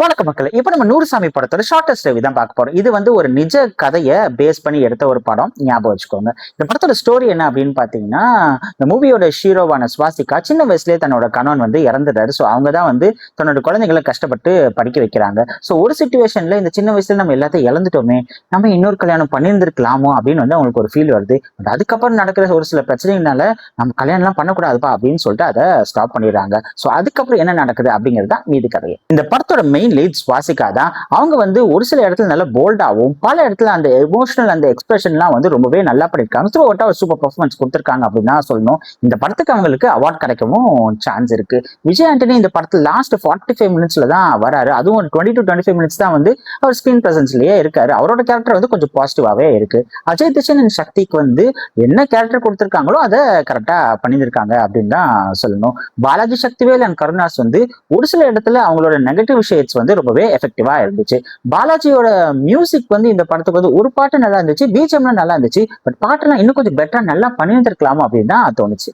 வணக்க மக்களே. இப்ப நம்ம நூறுசாமி படத்தோட ஷார்டஸ்ட் ரிவ்யூ தான் பார்க்க போறோம். இது வந்து ஒரு நிஜ கதைய பேஸ் பண்ணி எடுத்த ஒரு படம். ஞாபகம் வச்சுக்கோங்க. இந்த படத்தோட ஸ்டோரி என்ன அப்படின்னு பாத்தீங்கன்னா, இந்த மூவியோட ஹீரோவான ஸ்வாசிகா சின்ன வயசுலயே தன்னோட கணவன் வந்து இறந்துட்டாரு. சோ அவங்க தான் வந்து தன்னோட குழந்தைகளை கஷ்டப்பட்டு படிக்க வைக்கிறாங்க. சோ ஒரு சிச்சுவேஷன்ல இந்த சின்ன வயசுல நம்ம எல்லாத்தையும் இழந்துட்டோமே, நம்ம இன்னொரு கல்யாணம் பண்ணியிருந்திருக்கலாமோ அப்படின்னு வந்து அவங்களுக்கு ஒரு ஃபீல் வருது. பட் அதுக்கப்புறம் நடக்கிற ஒரு சில பிரச்சனைகளால நம்ம கல்யாணம் எல்லாம் பண்ணக்கூடாதுப்பா அப்படின்னு சொல்லிட்டு அதை ஸ்டாப் பண்ணிடுறாங்க. சோ அதுக்கப்புறம் என்ன நடக்குது அப்படிங்கிறது தான் மீதி கதை. இந்த படத்தோட மெயின் லீட் ஸ்வாசிகா தான். அவங்க வந்து ஒரு சில இடத்துல நல்ல போல்டாவும், பல இடத்துல அந்த எமோஷனல் அந்த எக்ஸ்பிரஷன்லாம் வந்து ரொம்பவே நல்லா பண்ணிருக்காங்க. த்ரூ அவுட்டா ஒரு சூப்பர் பெர்ஃபார்மன்ஸ் கொடுத்திருக்காங்க அப்படின்னு தான் சொல்லணும். இந்த படத்துக்கு அவங்களுக்கு அவார்ட் கிடைக்கவும் சான்ஸ் இருக்கு. விஜய் ஆண்டனி இந்த படத்துல லாஸ்ட் 45 மினிட்ஸ்ல தான் வராரு. அதுவும் ஒரு 20 to 25 மினிட்ஸ் தான் வந்து அவர் ஸ்கிரீன் பிரசன்ஸ்லயே இருக்காரு. அவரோட கேரக்டர் வந்து கொஞ்சம் பாசிட்டிவாவே இருக்கு. அஜய் திஷன் அண்ட் சக்திக்கு வந்து என்ன கேரக்டர் கொடுத்திருக்காங்களோ அதை கரெக்டா பண்ணியிருக்காங்க அப்படின்னு தான் சொல்லணும். பாலாஜி சக்திவேல் அண்ட் கருணாஸ் வந்து ஒரு சில இடத்துல அவங்களோட நெகட்டிவ் ஷேட்ஸ் வந்து ரொம்பவே எஃபெக்டிவா இருந்துச்சு. பாலாஜியோட மியூசிக் வந்து இந்த படத்துக்கு வந்து ஒரு பாட்டு நல்லா இருந்துச்சு, பிஜிஎம்லாம் நல்லா இருந்துச்சு. பட் பாட்டெல்லாம் இன்னும் கொஞ்சம் பெட்டரா நல்லா பண்ணியிருந்திருக்கலாமோ அப்படின்னு தான் தோணுச்சு.